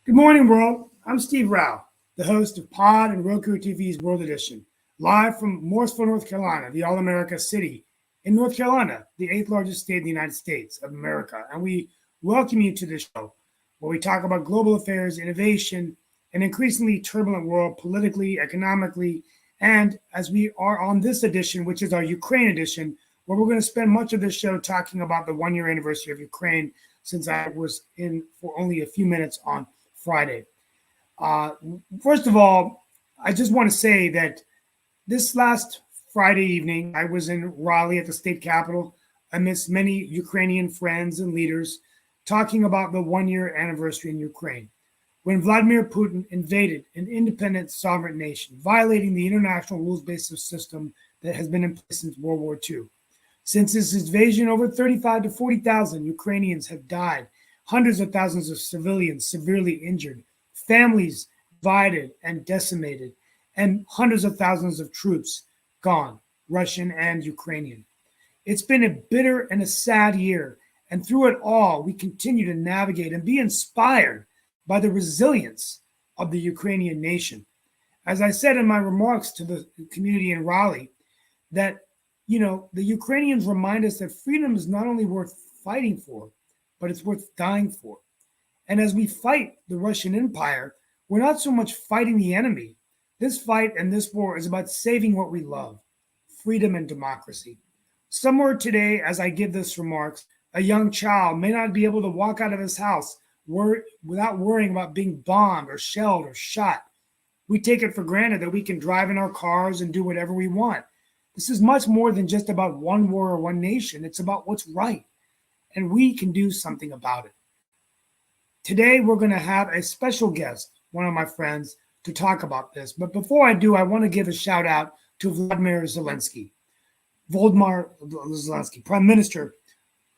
Good morning, world. I'm Steve Rao, the host of Pod and Roku TV's World Edition, live from Morrisville, North Carolina, the All-America city in North Carolina, the 8th largest state in the United States of America. And we welcome you to this show where we talk about global affairs, innovation, an increasingly turbulent world politically, economically, and as we are on this edition, which is our Ukraine edition, where we're going to spend much of this show talking about the one-year anniversary of Ukraine, since I was in for only a few minutes on Friday. First of all, I just want to say that this last Friday evening, I was in Raleigh at the state capitol amidst many Ukrainian friends and leaders talking about the one-year anniversary in Ukraine, when Vladimir Putin invaded an independent sovereign nation, violating the international rules-based system that has been in place since World War II. Since his invasion, over 35 to 40,000 Ukrainians have died, hundreds of thousands of civilians severely injured, families divided and decimated, and hundreds of thousands of troops gone, Russian and Ukrainian. It's been a bitter and a sad year, and through it all, we continue to navigate and be inspired by the resilience of the Ukrainian nation. As I said in my remarks to the community in Raleigh, that, the Ukrainians remind us that freedom is not only worth fighting for, but it's worth dying for. And as we fight the Russian Empire, we're not so much fighting the enemy. This fight and this war is about saving what we love, freedom and democracy. Somewhere today, as I give this remarks, a young child may not be able to walk out of his house without worrying about being bombed or shelled or shot. We take it for granted that we can drive in our cars and do whatever we want. This is much more than just about one war or one nation. It's about what's right. And we can do something about it. Today, we're going to have a special guest, one of my friends, to talk about this. But before I do, I want to give a shout out to Volodymyr Zelensky, Prime Minister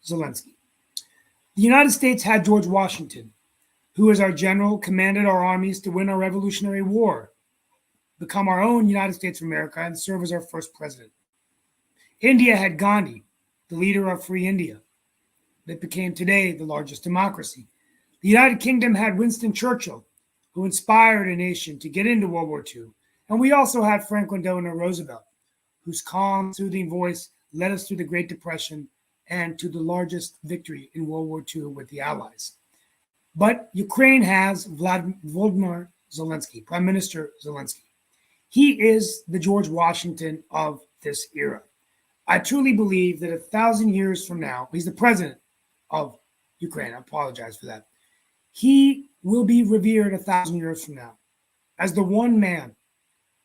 Zelensky. The United States had George Washington, who as our general commanded our armies to win our Revolutionary War, become our own United States of America, and serve as our first president. India had Gandhi, the leader of Free India, that became today the largest democracy. The United Kingdom had Winston Churchill, who inspired a nation to get into World War II. And we also had Franklin Delano Roosevelt, whose calm, soothing voice led us through the Great Depression and to the largest victory in World War II with the Allies. But Ukraine has Volodymyr Zelensky, Prime Minister Zelensky. He is the George Washington of this era. I truly believe that 1,000 years from now, he's the president of Ukraine. I apologize for that. He will be revered 1,000 years from now as the one man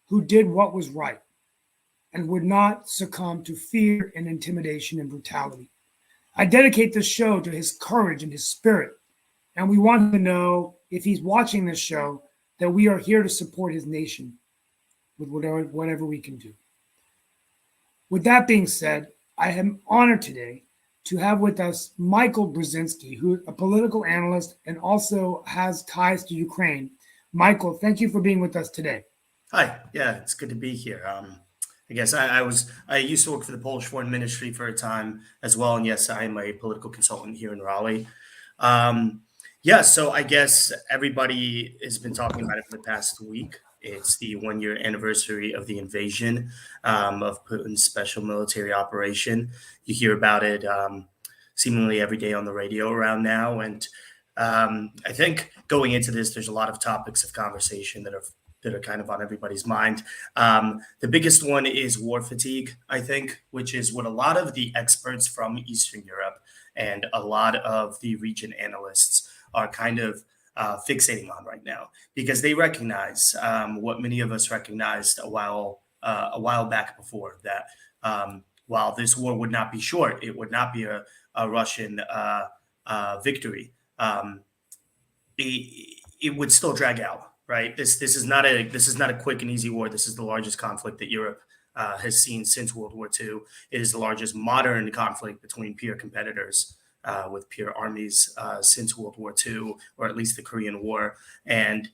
who did what was right and would not succumb to fear and intimidation and brutality. I dedicate this show to his courage and his spirit. And we want to know, if he's watching this show, that we are here to support his nation with whatever we can do. With that being said, I am honored today to have with us Michael Brzezinski, who is a political analyst and also has ties to Ukraine. Michael, thank you for being with us today. Hi, yeah, it's good to be here. I guess I used to work for the Polish Foreign Ministry for a time as well, and yes, I am a political consultant here in Raleigh. So I guess everybody has been talking about it for the past week. It's the one-year anniversary of the invasion of Putin's special military operation. You hear about it seemingly every day on the radio around now. And I think going into this, there's a lot of topics of conversation that are kind of on everybody's mind. The biggest one is war fatigue, I think, which is what a lot of the experts from Eastern Europe and a lot of the region analysts are kind of fixating on right now, because they recognize what many of us recognized a while back before, that while this war would not be short, it would not be a Russian victory. It would still drag out. Right. This is not a quick and easy war. This is the largest conflict that Europe has seen since World War II. It is the largest modern conflict between peer competitors with peer armies since World War II, or at least the Korean War. And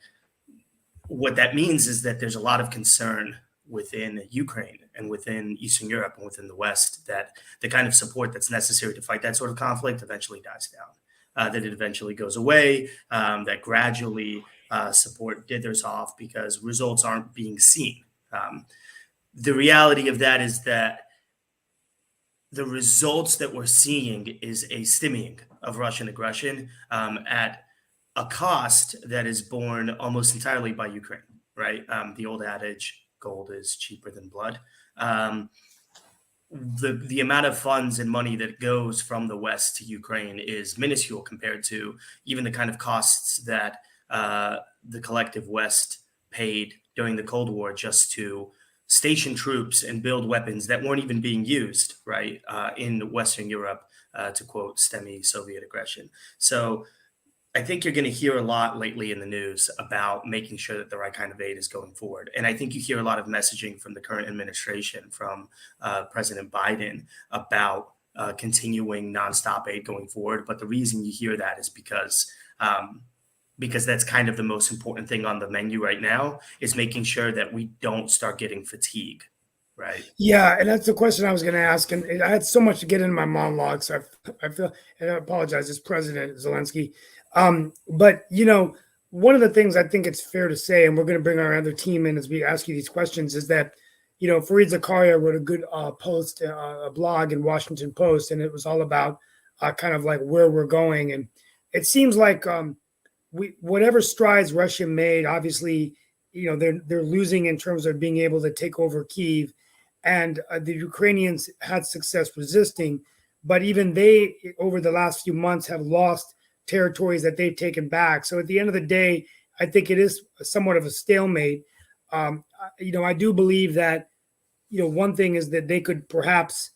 what that means is that there's a lot of concern within Ukraine and within Eastern Europe and within the West that the kind of support that's necessary to fight that sort of conflict eventually dies down, that it eventually goes away, that gradually support dithers off because results aren't being seen. The reality of that is that the results that we're seeing is a stemming of Russian aggression at a cost that is borne almost entirely by Ukraine, right? The old adage, gold is cheaper than blood. The amount of funds and money that goes from the West to Ukraine is minuscule compared to even the kind of costs that the collective West paid during the Cold War just to station troops and build weapons that weren't even being used, right, in Western Europe, to quote STEMI, Soviet aggression. So I think you're going to hear a lot lately in the news about making sure that the right kind of aid is going forward. And I think you hear a lot of messaging from the current administration, from President Biden, about continuing nonstop aid going forward. But the reason you hear that is because that's kind of the most important thing on the menu right now, is making sure that we don't start getting fatigue, right? Yeah, and that's the question I was going to ask. And I had so much to get in my monologue, so I feel, and I apologize, it's President Zelensky. But, one of the things I think it's fair to say, and we're going to bring our other team in as we ask you these questions, is that, Fareed Zakaria wrote a good post, a blog in Washington Post, and it was all about kind of like where we're going. And it seems like whatever strides Russia made, obviously, they're losing in terms of being able to take over Kyiv, and the Ukrainians had success resisting, but even they, over the last few months, have lost territories that they've taken back. So at the end of the day, I think it is somewhat of a stalemate. I do believe that, one thing is that they could perhaps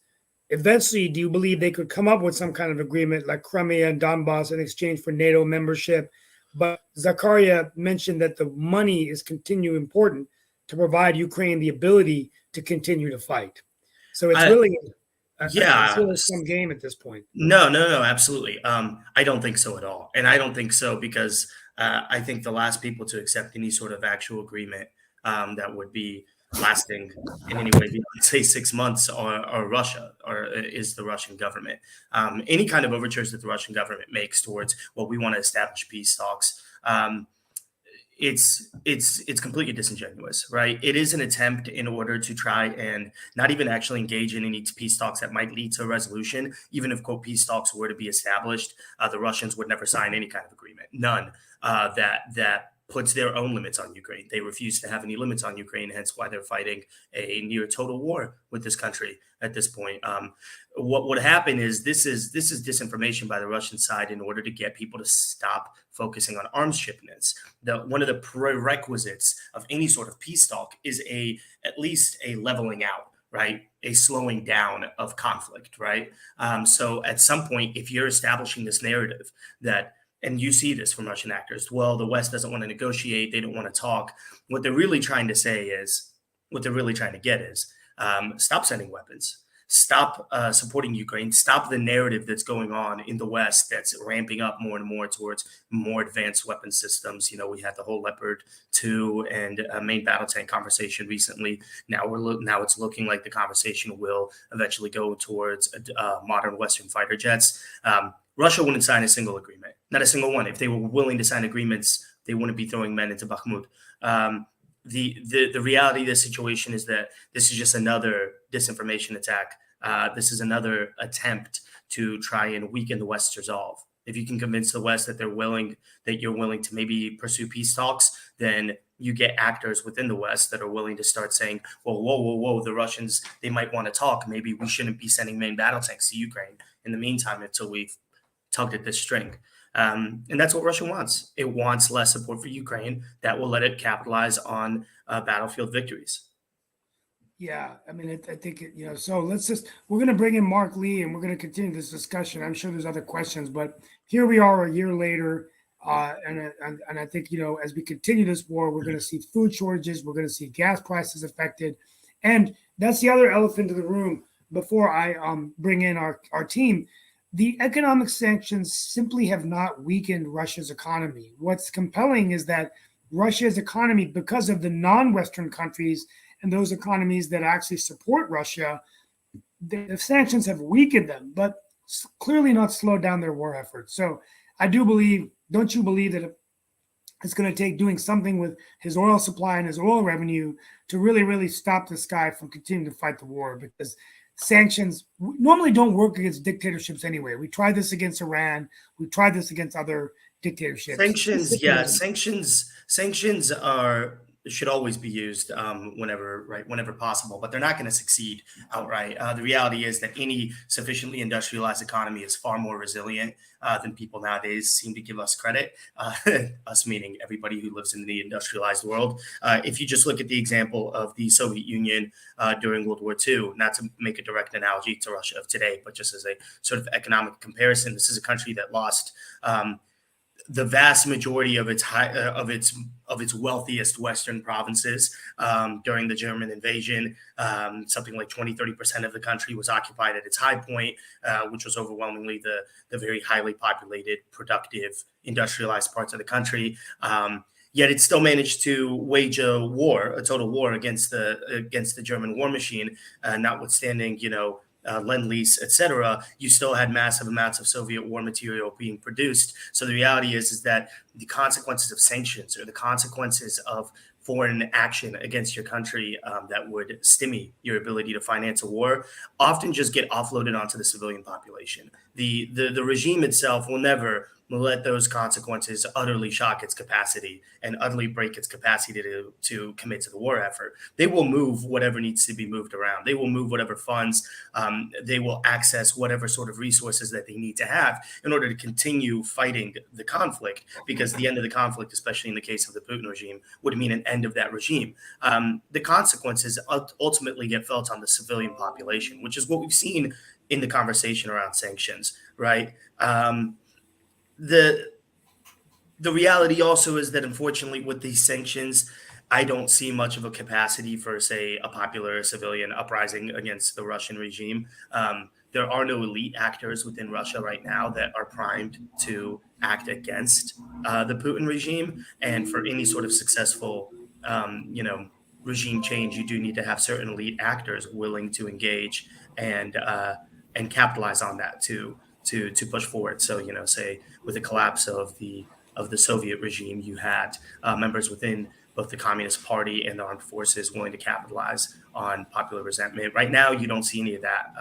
eventually, do you believe they could come up with some kind of agreement like Crimea and Donbass in exchange for NATO membership? But Zakaria mentioned that the money is continually important to provide Ukraine the ability to continue to fight. So it's really some game at this point. No, absolutely. I don't think so at all. And I don't think so because I think the last people to accept any sort of actual agreement that would be lasting in any way beyond, say, 6 months are Russia, or is the Russian government. Any kind of overtures that the Russian government makes towards, well, we want to establish peace talks, it's completely disingenuous, right? It is an attempt in order to try and not even actually engage in any peace talks that might lead to a resolution. Even if, quote, peace talks were to be established, the Russians would never sign any kind of agreement, none, that puts their own limits on Ukraine. They refuse to have any limits on Ukraine, hence why they're fighting a near total war with this country at this point. What would happen is this is disinformation by the Russian side in order to get people to stop focusing on arms shipments. One of the prerequisites of any sort of peace talk is at least a leveling out, right? A slowing down of conflict, right? So at some point, if you're establishing this narrative that, and you see this from Russian actors, well, the West doesn't want to negotiate, they don't want to talk. What they're really trying to get is stop sending weapons, stop supporting Ukraine, stop the narrative that's going on in the West that's ramping up more and more towards more advanced weapon systems. We had the whole Leopard 2 and main battle tank conversation recently. Now it's looking like the conversation will eventually go towards modern Western fighter jets. Russia wouldn't sign a single agreement, not a single one. If they were willing to sign agreements, they wouldn't be throwing men into Bakhmut. The reality of the situation is that this is just another disinformation attack. This is another attempt to try and weaken the West's resolve. If you can convince the West that you're willing to maybe pursue peace talks, then you get actors within the West that are willing to start saying, well, whoa, the Russians, they might want to talk. Maybe we shouldn't be sending main battle tanks to Ukraine in the meantime until we've tugged at this string. And that's what Russia wants. It wants less support for Ukraine that will let it capitalize on battlefield victories. Yeah, I mean, I think, so we're going to bring in Mark Lee and we're going to continue this discussion. I'm sure there's other questions, but here we are a year later. And I think, as we continue this war, we're going to see food shortages. We're going to see gas prices affected. And that's the other elephant in the room before I bring in our team. The economic sanctions simply have not weakened Russia's economy. What's compelling is that Russia's economy, because of the non-Western countries and those economies that actually support Russia, the sanctions have weakened them, but clearly not slowed down their war efforts. So I do believe, don't you believe that it's going to take doing something with his oil supply and his oil revenue to really, really stop this guy from continuing to fight the war? Because sanctions normally don't work against dictatorships anyway. We tried this against Iran. We tried this against other dictatorships. Sanctions should always be used whenever possible, but they're not going to succeed outright. The reality is that any sufficiently industrialized economy is far more resilient than people nowadays seem to give us credit, us meaning everybody who lives in the industrialized world. If you just look at the example of the Soviet Union during World War II, not to make a direct analogy to Russia of today, but just as a sort of economic comparison, this is a country that lost the vast majority of its wealthiest Western provinces during the German invasion. Something like 20-30% of the country was occupied at its high point, which was overwhelmingly the very highly populated, productive, industrialized parts of the country. Yet it still managed to wage a total war against the German war machine, notwithstanding, Lend-Lease, etc. You still had massive amounts of Soviet war material being produced. So the reality is that the consequences of sanctions or the consequences of foreign action against your country that would stymie your ability to finance a war often just get offloaded onto the civilian population. The regime itself will never let those consequences utterly shock its capacity and utterly break its capacity to commit to the war effort. They will move whatever needs to be moved around. They will move whatever funds. They will access whatever sort of resources that they need to have in order to continue fighting the conflict, because the end of the conflict, especially in the case of the Putin regime, would mean an end of that regime. The consequences ultimately get felt on the civilian population, which is what we've seen in the conversation around sanctions, right? The reality also is that, unfortunately, with these sanctions, I don't see much of a capacity for, say, a popular civilian uprising against the Russian regime. There are no elite actors within Russia right now that are primed to act against the Putin regime. And for any sort of successful, regime change, you do need to have certain elite actors willing to engage and capitalize on that to push forward. So, say with the collapse of the Soviet regime, you had members within both the Communist Party and the armed forces willing to capitalize on popular resentment. Right now, you don't see any of that.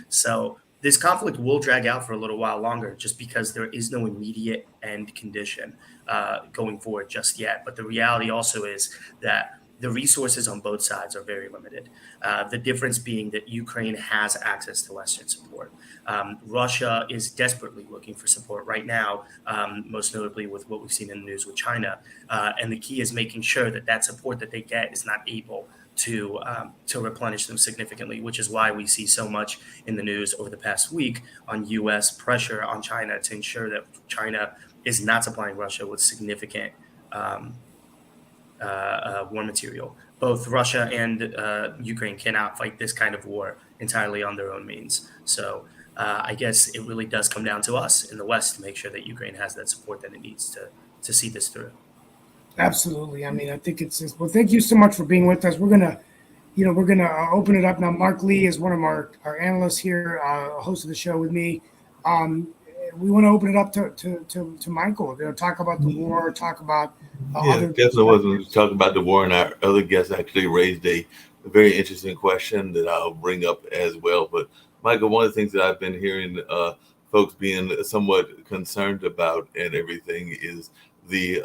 So this conflict will drag out for a little while longer just because there is no immediate end condition going forward just yet. But the reality also is that the resources on both sides are very limited. The difference being that Ukraine has access to Western support. Russia is desperately looking for support right now, most notably with what we've seen in the news with China. And the key is making sure that support that they get is not able to replenish them significantly, which is why we see so much in the news over the past week on U.S. pressure on China to ensure that China is not supplying Russia with significant war material. Both Russia and Ukraine cannot fight this kind of war entirely on their own means. So I guess it really does come down to us in the West to make sure that Ukraine has that support that it needs to see this through. Absolutely. I mean, I think well, thank you so much for being with us. We're going to open it up now. Mark Lee is one of our analysts here, host of the show with me. We want to open it up to Michael. Talk about the war, talk about definitely wasn't talking about the war, and our other guest actually raised a very interesting question that I'll bring up as well. But Michael, one of the things that I've been hearing folks being somewhat concerned about and everything is the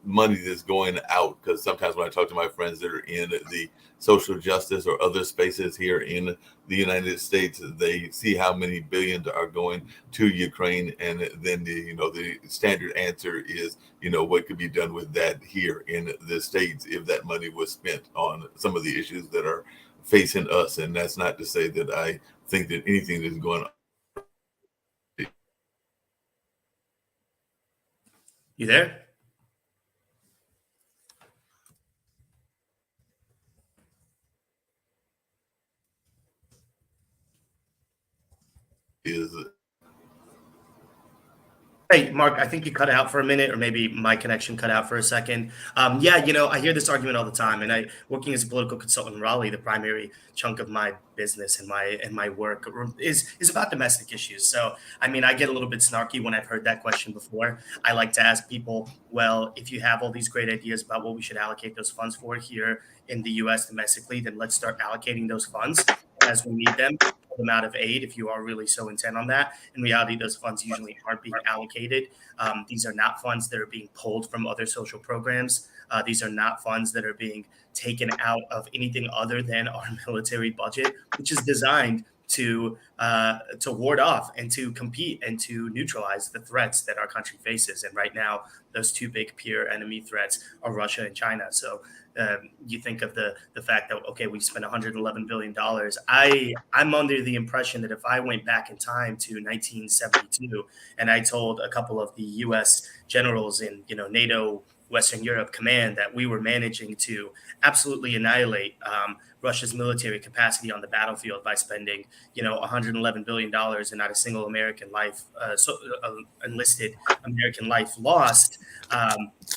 money that's going out. Because sometimes when I talk to my friends that are in the social justice or other spaces here in the United States, they see how many billions are going to Ukraine, and then the standard answer is, what could be done with that here in the States if that money was spent on some of the issues that are facing us. And that's not to say that I think that anything is going on. You there? Is Hey, Mark, I think you cut out for a minute, or maybe my connection cut out for a second. Yeah, I hear this argument all the time, and working as a political consultant in Raleigh, the primary chunk of my business and my work is about domestic issues. So, I mean, I get a little bit snarky when I've heard that question before. I like to ask people, well, if you have all these great ideas about what we should allocate those funds for here in the U.S. domestically, then let's start allocating those funds as we need them. Them out of aid if you are really so intent on that. In reality, those funds usually aren't being allocated. These are not funds that are being pulled from other social programs. These are not funds that are being taken out of anything other than our military budget, which is designed to ward off and to compete and to neutralize the threats that our country faces. And right now, those two big peer enemy threats are Russia and China. So you think of the fact that, okay, we spent $111 billion. I'm under the impression that if I went back in time to 1972 and I told a couple of the U.S. generals in NATO Western Europe command that we were managing to absolutely annihilate Russia's military capacity on the battlefield by spending, $111 billion and not a single American life, enlisted American life lost, I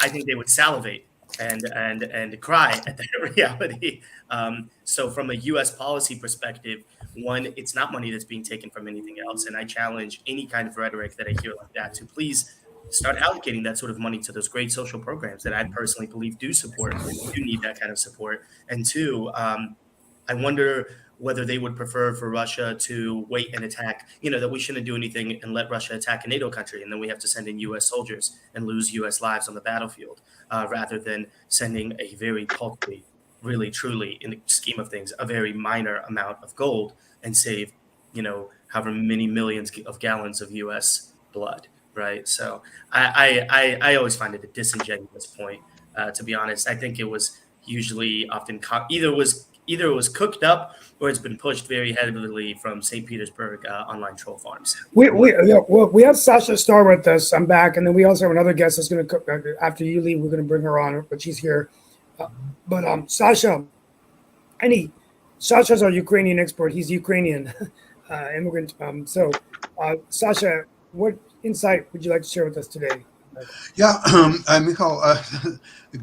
think they would salivate and cry at that reality. So from a U.S. policy perspective, one, it's not money that's being taken from anything else. And I challenge any kind of rhetoric that I hear like that to please start allocating that sort of money to those great social programs that I personally believe do need that kind of support. And two, I wonder whether they would prefer for Russia to wait and attack, that we shouldn't do anything and let Russia attack a NATO country. And then we have to send in U.S. soldiers and lose U.S. lives on the battlefield, rather than sending a very paltry, really, truly, in the scheme of things, a very minor amount of gold and save, however many millions of gallons of U.S. blood. Right. So I always find it a disingenuous point, to be honest. I think it was usually often either it was cooked up or it's been pushed very heavily from St. Petersburg online troll farms. We have Sasha Starr with us. I'm back. And then we also have another guest that's going to cook after you leave. We're going to bring her on, but she's here. But Sasha, Sasha's our Ukrainian expert. He's Ukrainian immigrant. Sasha, what insight would you like to share with us today? Yeah, Michal,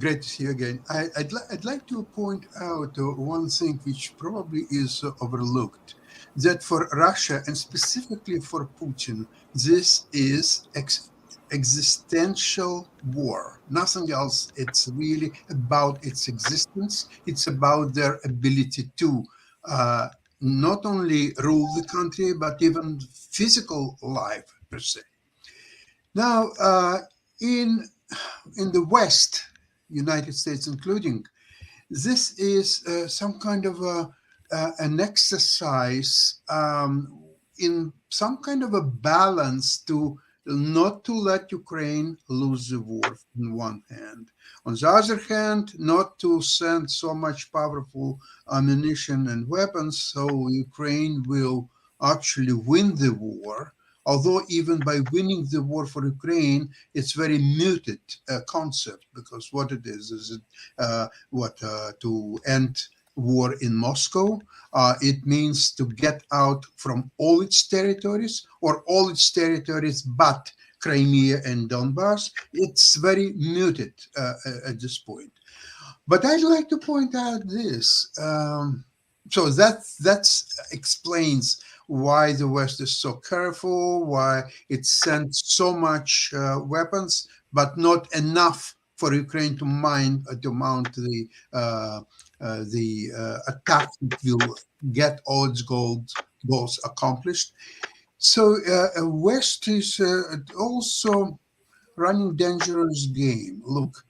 great to see you again. I'd like to point out one thing which probably is overlooked, that for Russia and specifically for Putin, this is existential war. Nothing else. It's really about its existence. It's about their ability to not only rule the country, but even physical life per se. Now, in the West, United States including, this is some kind of an exercise in some kind of a balance to not to let Ukraine lose the war on one hand. On the other hand, not to send so much powerful ammunition and weapons so Ukraine will actually win the war. Although even by winning the war for Ukraine, it's very muted concept, because what it is to end war in Moscow. It means to get out from all its territories, or all its territories but Crimea and Donbass. It's very muted at this point. But I'd like to point out this. So that explains why the West is so careful, why it sent so much weapons, but not enough for Ukraine to mount the attack that will get all its goals accomplished. So West is also running dangerous game. Look,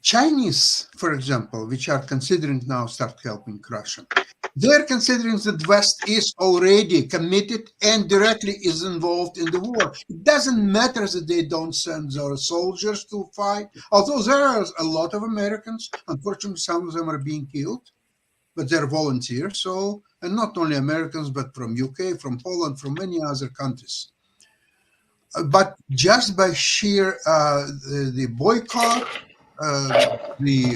Chinese, for example, which are considering now start helping Russia, they're considering that West is already committed and directly is involved in the war. It doesn't matter that they don't send their soldiers to fight, although there are a lot of Americans. Unfortunately, some of them are being killed, but they're volunteers. So, and not only Americans, but from UK, from Poland, from many other countries. But just by sheer the boycott, the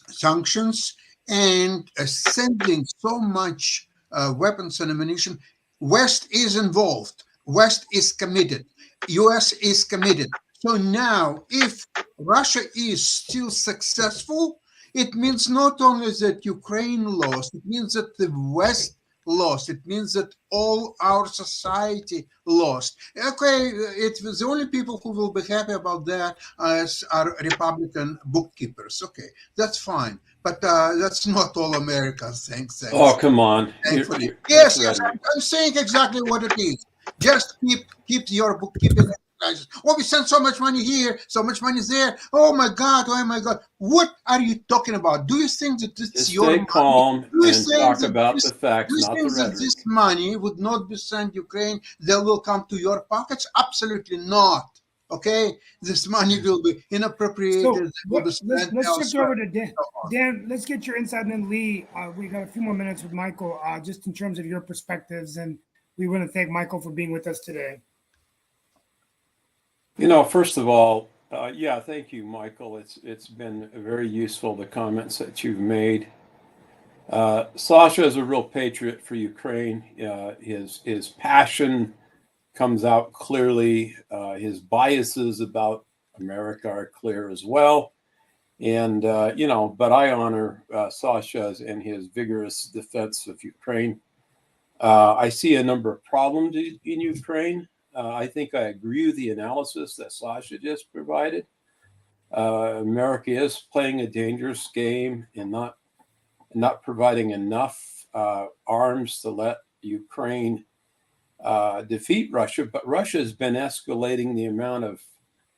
sanctions, and sending so much weapons and ammunition, West is involved. West is committed. US is committed. So now, if Russia is still successful, it means not only that Ukraine lost, it means that the West lost. It means that all our society lost. Okay, it was the only people who will be happy about that are Republican bookkeepers. Okay, that's fine. But that's not all America. Thanks. Oh, come on. Thankfully. Yes, I'm saying exactly what it is. Just keep your bookkeeping exercises. Oh, we send so much money here, so much money there. Oh my God! What are you talking about? Do you think that it's Just your stay money? calm Do you and think talk that about this- the facts, Do you not the think that rhetoric. this money would not be sent Ukraine? They will come to your pockets? Absolutely not. Okay, this money will be inappropriated. So it will be let's spent shift elsewhere. over to Dan. Dan, let's get your insight, and then Lee. We got a few more minutes with Michael, just in terms of your perspectives, and we want to thank Michael for being with us today. First of all, thank you, Michael. It's been very useful, the comments that you've made. Sasha is a real patriot for Ukraine. His passion comes out clearly. His biases about America are clear as well. And, but I honor Sasha's and his vigorous defense of Ukraine. I see a number of problems in Ukraine. I think I agree with the analysis that Sasha just provided. America is playing a dangerous game and not providing enough arms to let Ukraine defeat Russia. But Russia has been escalating the amount of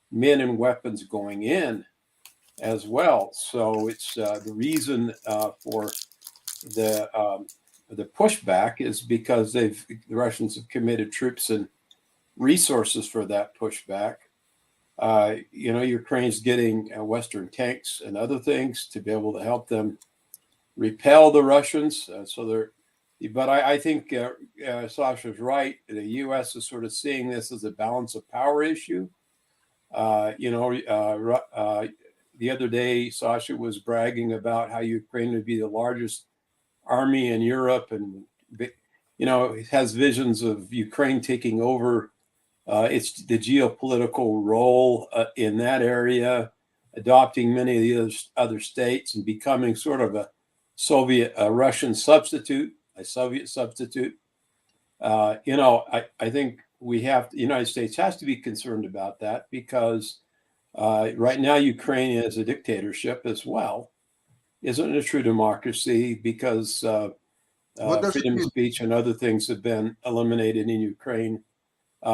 men and weapons going in as well. So it's the reason for the pushback is because the Russians have committed troops and resources for that pushback. Ukraine's getting Western tanks and other things to be able to help them repel the Russians. But I think Sasha's right. The U.S. is sort of seeing this as a balance of power issue. The other day, Sasha was bragging about how Ukraine would be the largest army in Europe, and has visions of Ukraine taking over it's the geopolitical role in that area, adopting many of the other states and becoming sort of a Russian substitute, a Soviet substitute. I think the United States has to be concerned about that because right now Ukraine is a dictatorship as well. Isn't a true democracy because freedom of speech and other things have been eliminated in Ukraine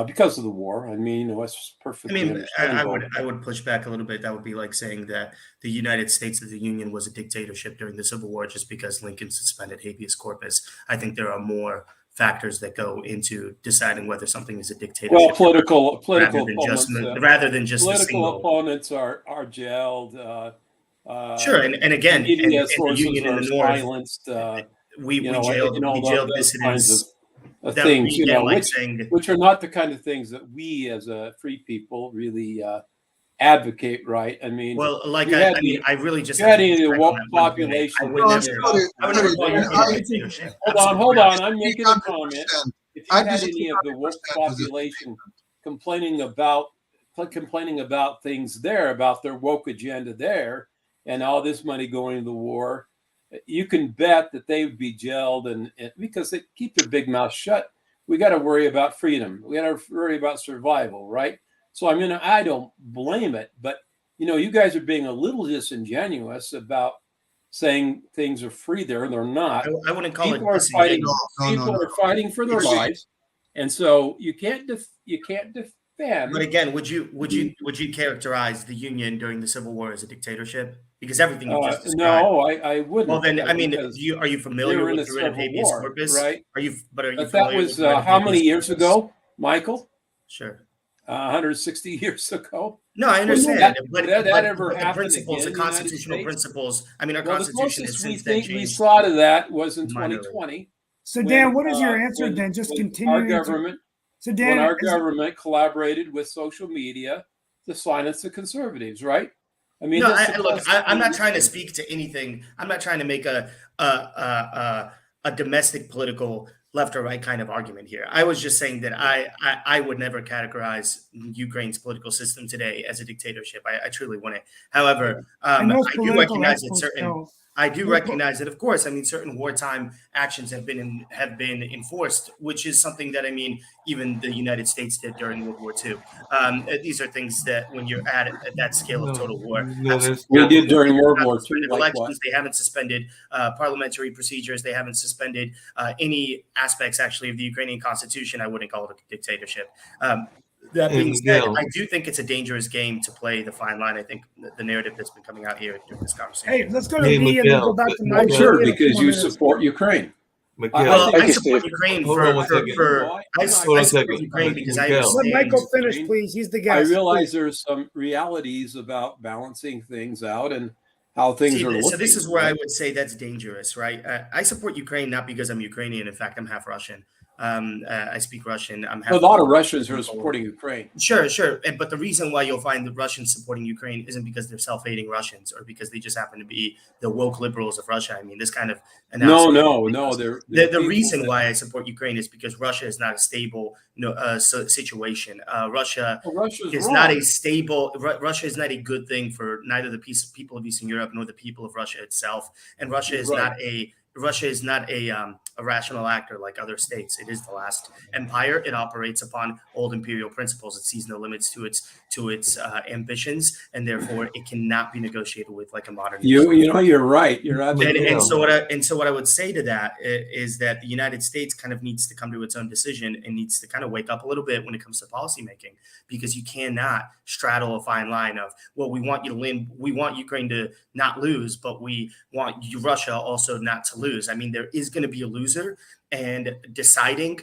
because of the war. I mean, it's perfectly understandable. I would push back a little bit. That would be like saying that the United States of the Union was a dictatorship during the Civil War just because Lincoln suspended habeas corpus. I think there are more factors that go into deciding whether something is a dictatorship. Well, political rather than just political opponents are jailed. Sure, and again, media sources the Union in the North, silenced. We jailed dissidents. Things, which are not the kind of things that we as a free people really advocate, right? I mean, well, I really just had any woke population. Hold on, I'm making a comment. If you had any of the woke population complaining about things there, about their woke agenda there, and all this money going to the war, you can bet that they would be jailed, and because they keep their big mouth shut. We got to worry about freedom. We got to worry about survival, right? So I don't blame it, but you guys are being a little disingenuous about saying things are free there. They're not. I wouldn't call people it. Are fighting. People are fighting for their lives, and so you can't fan. But again, would you characterize the Union during the Civil War as a dictatorship? Because everything you just described. No, I wouldn't. Well, then, I mean, because are you they familiar were in with a the writ of civil habeas war, corpus? right? Are you But that familiar was with the writ of how many habeas years corpus? ago, Michael? Sure. 160 years ago. No, I understand, that- but, that but, ever but the happen principles, again the in the United constitutional States? principles. I mean, our Well, the constitution has closest we since then think we changed. saw to that was in minorly. 2020. So when, Dan, what is your answer when- then? Just when continuing. Our government, So when Dan, our government collaborated with social media to silence the conservatives, right? I mean, No, that's the look, I'm not concept. trying to speak to anything. I'm not trying to make a domestic political left or right kind of argument here. I was just saying that I would never categorize Ukraine's political system today as a dictatorship. I truly wouldn't. However, and I most do political recognize that experts certain. don't. I do Well, recognize that, of course. I mean, certain wartime actions have been enforced, which is something that I mean, even the United States did during World War II. These are things that, when you're at that scale of total war, We did during World War II. suspended Like what? elections. They haven't suspended parliamentary procedures. They haven't suspended any aspects, actually, of the Ukrainian constitution. I wouldn't call it a dictatorship. That being said, Miguel. I do think it's a dangerous game to play the fine line. I think the narrative that's been coming out here during this conversation. Hey, let's go to Hey, V and then go Miguel, back to Miguel. Mike. Sure, We have because 4 you minutes. support Ukraine. Miguel, Well, Thank I you, support Steve. Ukraine Hold on one second. No, I Hold support on a Ukraine second. because I Miguel. Let understand. Michael finish, please. He's the I guest. realize there's some realities about balancing things out and how things are looking. So this is where I right? would say that's dangerous, right? I support Ukraine not because I'm Ukrainian. In fact, I'm half Russian. I speak Russian. I'm half. A lot of Russians are supporting Ukraine. Sure. But the reason why you'll find the Russians supporting Ukraine isn't because they're self-hating Russians or because they just happen to be the woke liberals of Russia. I mean, this kind of No. analysis. They're The people reason that- why I support Ukraine is because Russia is not a stable situation. Russia Well, Russia's is wrong. not a stable. Russia is not a good thing for neither the people of Eastern Europe nor the people of Russia itself. And Russia is not a rational actor like other states. It is the last empire. It operates upon old imperial principles. It sees no limits to its ambitions, and therefore it cannot be negotiated with like a modern. You know, you're right. You're absolutely And right. so what I would say to that is that the United States kind of needs to come to its own decision and needs to kind of wake up a little bit when it comes to policymaking, because you cannot straddle a fine line of, well, we want you to win, we want Ukraine to not lose, but we want Russia also not to lose. I mean, there is going to be a loser, and deciding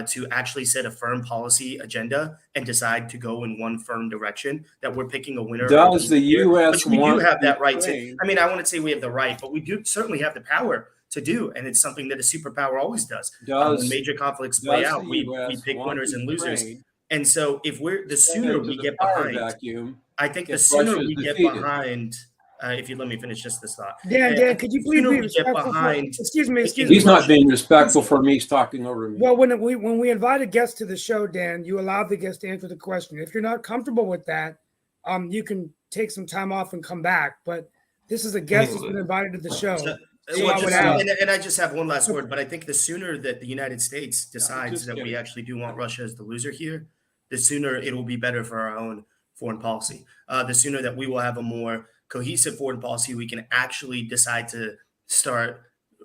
to actually set a firm policy agenda and decide to go in one firm direction, that we're picking a winner. Does the U.S. Which we do want have that right to. Ukraine? I mean, I wouldn't say we have the right, but we do certainly have the power to do, and it's something that a superpower always does. When Does major conflicts play does out, the we US pick want winners and losers. Ukraine And so, if we're the sent sooner into we the get power behind, vacuum? I think the if sooner Russia's we get defeated? behind. If you let me finish just this thought. Dan, could you please sooner be we get respectful? behind- Excuse me. He's not being respectful for me. He's talking over me. Well, when we invite a guest to the show, Dan, you allow the guest to answer the question. If you're not comfortable with that, you can take some time off and come back. But this is a guest that's been invited to the show. So, So well, I would just- ask- and I just have one last word, but I think the sooner that the United States decides just that we kidding. actually do want Russia as the loser here, the sooner it will be better for our own foreign policy. The sooner that we will have a more cohesive foreign policy, we can actually decide to start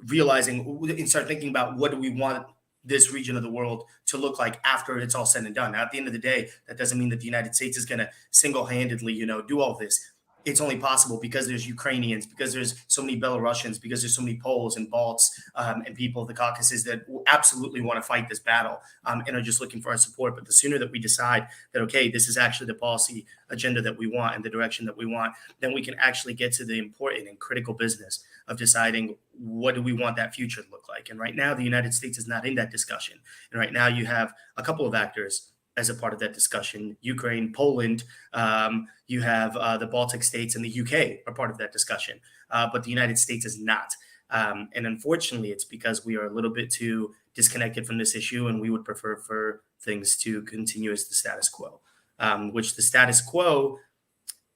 realizing and start thinking about what do we want this region of the world to look like after it's all said and done. Now, at the end of the day, that doesn't mean that the United States is going to single-handedly, do all this. It's only possible because there's Ukrainians, because there's so many Belarusians, because there's so many Poles and Balts and people of the Caucasus that absolutely want to fight this battle and are just looking for our support. But the sooner that we decide that, okay, this is actually the policy agenda that we want and the direction that we want, then we can actually get to the important and critical business of deciding what do we want that future to look like. And right now, the United States is not in that discussion. And right now you have a couple of actors as a part of that discussion. Ukraine, Poland, you have the Baltic states, and the UK are part of that discussion. But the United States is not. And unfortunately, it's because we are a little bit too disconnected from this issue, and we would prefer for things to continue as the status quo, which the status quo,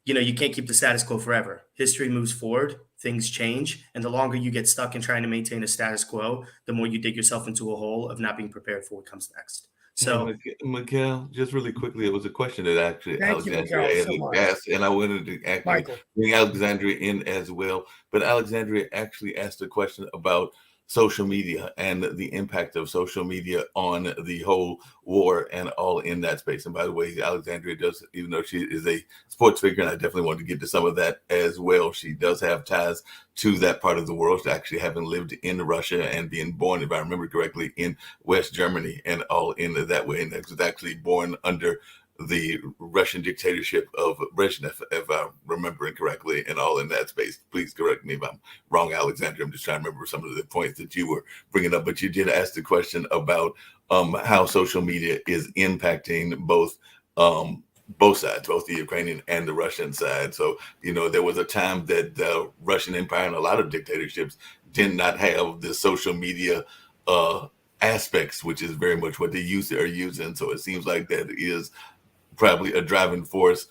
you can't keep the status quo forever. History moves forward, things change, and the longer you get stuck in trying to maintain a status quo, the more you dig yourself into a hole of not being prepared for what comes next. So, Miguel, just really quickly, it was a question that actually Thank you, Alexandria Miguel, so had much. asked, and I wanted to actually Michael. bring Alexandria in as well. But Alexandria actually asked a question about social media and the impact of social media on the whole war and all in that space. And by the way, Alexandria does, even though she is a sports figure, and I definitely want to get to some of that as well, she does have ties to that part of the world, actually having lived in Russia and being born, if I remember correctly, in West Germany and all in that way. And was actually born under the Russian dictatorship of Brezhnev, if I'm remembering correctly, and all in that space. Please correct me if I'm wrong, Alexandra. I'm just trying to remember some of the points that you were bringing up, but you did ask the question about how social media is impacting both sides, both the Ukrainian and the Russian side. So, there was a time that the Russian Empire and a lot of dictatorships did not have the social media aspects, which is very much what they are using. So it seems like that is probably a driving force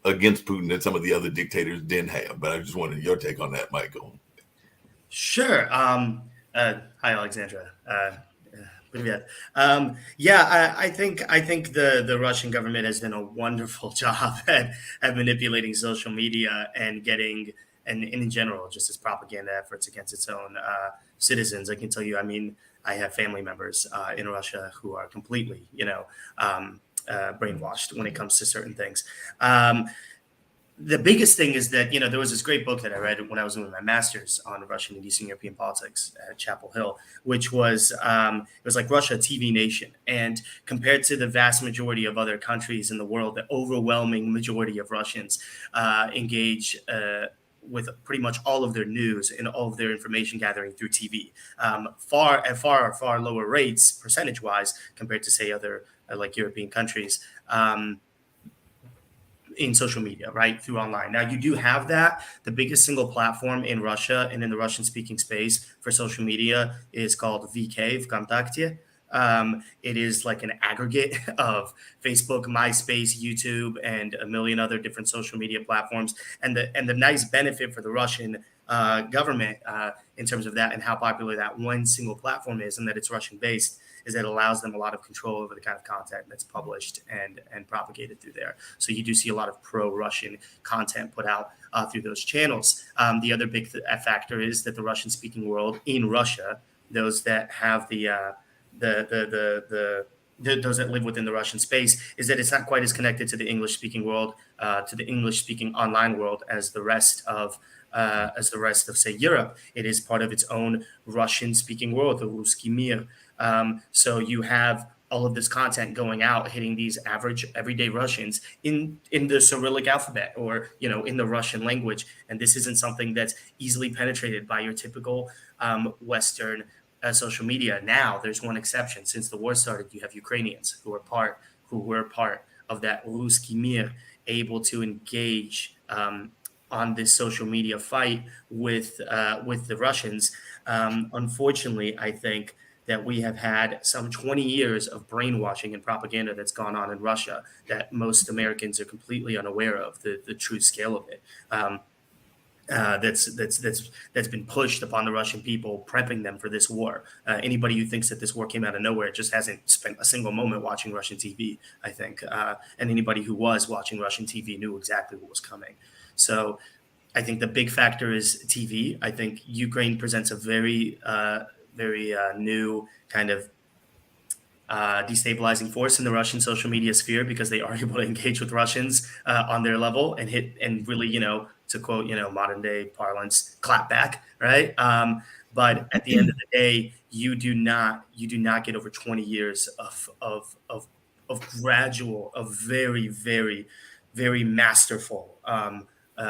against Putin that some of the other dictators didn't have. But I just wanted your take on that, Michael. Sure. Hi, Alexandra. Привет. I think the Russian government has done a wonderful job at manipulating social media and getting, and in general, just as propaganda efforts against its own citizens. I can tell you, I mean, I have family members in Russia who are completely, brainwashed when it comes to certain things. The biggest thing is that, there was this great book that I read when I was doing my master's on Russian and Eastern European politics at Chapel Hill, which was, it was like Russia, TV nation. And compared to the vast majority of other countries in the world, the overwhelming majority of Russians engage with pretty much all of their news and all of their information gathering through TV, far lower rates percentage wise compared to, say, other like European countries. In social media, right, through online. Now, you do have that. The biggest single platform in Russia and in the Russian-speaking space for social media is called VK, Vkontakte. It is like an aggregate of Facebook, MySpace, YouTube, and a million other different social media platforms. And the nice benefit for the Russian government in terms of that and how popular that one single platform is, and that it's Russian-based, is that it allows them a lot of control over the kind of content that's published and propagated through there. So you do see a lot of pro-Russian content put out through those channels. The other big factor is that the Russian-speaking world in Russia, those that have those that live within the Russian space, is that it's not quite as connected to the English-speaking world, to the English-speaking online world as the rest of say Europe. It is part of its own Russian-speaking world, the Ruski Mir. So you have all of this content going out, hitting these average everyday Russians in the Cyrillic alphabet or, in the Russian language. And this isn't something that's easily penetrated by your typical Western social media. Now, there's one exception. Since the war started, you have Ukrainians who were part of that Ruski Mir, able to engage on this social media fight with the Russians. Unfortunately, I think that we have had some 20 years of brainwashing and propaganda that's gone on in Russia that most Americans are completely unaware of the true scale of it. That's been pushed upon the Russian people, prepping them for this war. Anybody who thinks that this war came out of nowhere just hasn't spent a single moment watching Russian TV, I think. And anybody who was watching Russian TV knew exactly what was coming. So I think the big factor is TV. I think Ukraine presents a very new kind of destabilizing force in the Russian social media sphere, because they are able to engage with Russians on their level and hit and really, to quote, modern day parlance, clap back, right? But at the end of the day, you do not get over 20 years of gradual, of very, very, very masterful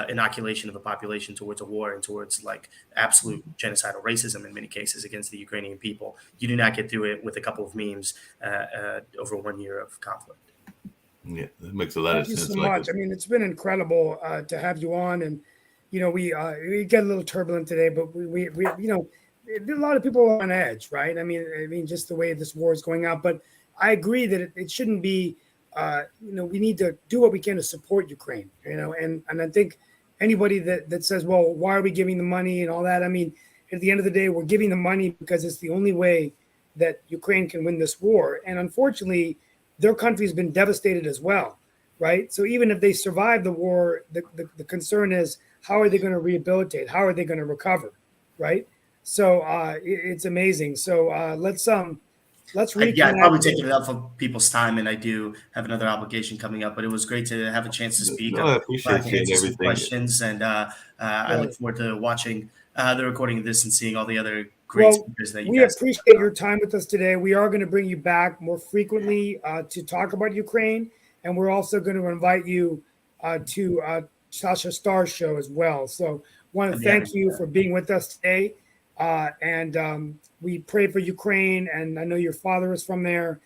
inoculation of a population towards a war and towards like absolute genocidal racism in many cases against the Ukrainian people. You do not get through it with a couple of memes over 1 year of conflict. Yeah, that makes a lot of sense. Thank you so much. I mean, it's been incredible to have you on, and we get a little turbulent today, but we a lot of people are on edge, right? I mean, just the way this war is going out. But I agree that it shouldn't be. We need to do what we can to support Ukraine, and I think anybody that says, well, why are we giving the money and all that? I mean, at the end of the day, we're giving the money because it's the only way that Ukraine can win this war. And unfortunately, their country has been devastated as well, right? So even if they survive the war, the concern is, how are they going to rehabilitate? How are they going to recover, right? So it's amazing. So let's Yeah, I'd probably reconnect. taking enough of people's time, and I do have another obligation coming up. But it was great to have a chance to speak. No, I'm I glad appreciate to you and answer some everything. questions, and I look forward to watching the recording of this and seeing all the other great Well, speakers that you we guys. appreciate your time with us today. We are going to bring you back more frequently to talk about Ukraine, and we're also going to invite you to Sasha Star's show as well. So, want to I'd be happy thank to you do for being with us today, and we pray for Ukraine. And I know your father is from there,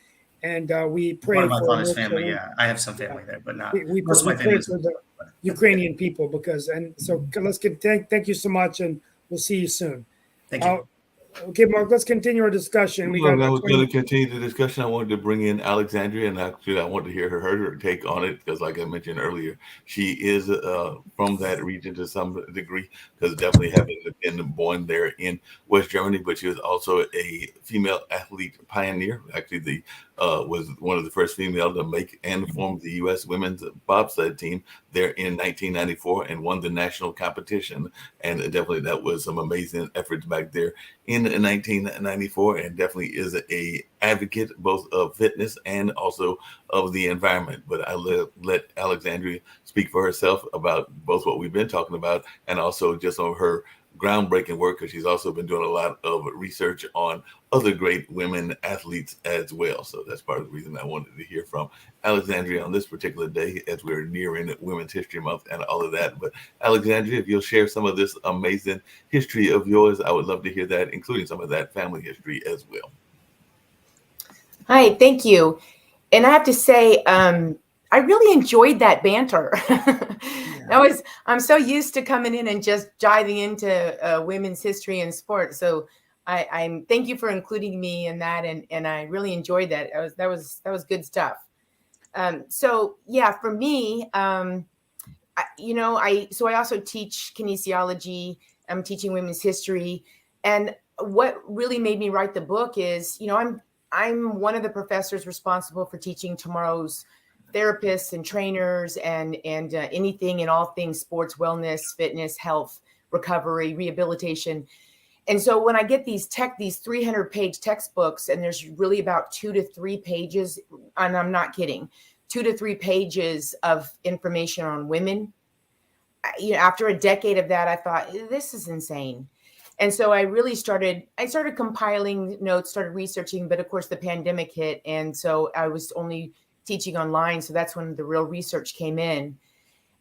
and we that. Part pray of my for father's North family, Carolina. yeah, I have some Yeah. family there, but not We most of my pray family is. for the Ukrainian people because, and so let's get thank you so much, and we'll see you soon. Thank you. Okay, Mark, let's continue our discussion. We got Well, I about was going 20. to continue the discussion. I wanted to bring in Alexandria, and actually, I wanted to hear her take on it because, like I mentioned earlier, she is from that region to some degree, because definitely having been born there in West Germany, but she was also a female athlete pioneer. Actually, the was one of the first female to make and form the U.S. women's bobsled team there in 1994 and won the national competition. And definitely, that was some amazing efforts back there in 1994, and definitely is a advocate both of fitness and also of the environment. But I let Alexandria speak for herself about both what we've been talking about and also just on her groundbreaking work, because she's also been doing a lot of research on other great women athletes as well. So that's part of the reason I wanted to hear from Alexandria on this particular day as we're nearing Women's History Month and all of that. But Alexandria, if you'll share some of this amazing history of yours, I would love to hear that, including some of that family history as well. Hi, thank you. And I have to say, I really enjoyed that banter. I'm so used to coming in and just diving into women's history and sport. So I'm thank you for including me in that, and I really enjoyed that. That was good stuff. So yeah, for me, I also teach kinesiology. I'm teaching women's history, and what really made me write the book is, I'm one of the professors responsible for teaching tomorrow's therapists and trainers and anything and all things sports, wellness, fitness, health, recovery, rehabilitation. And so when I get these 300-page textbooks, and there's really about 2 to 3 pages, and I'm not kidding, 2 to 3 pages of information on women. After a decade of that, I thought, this is insane. And so I started compiling notes, started researching, but of course the pandemic hit. And so I was only teaching online. So that's when the real research came in.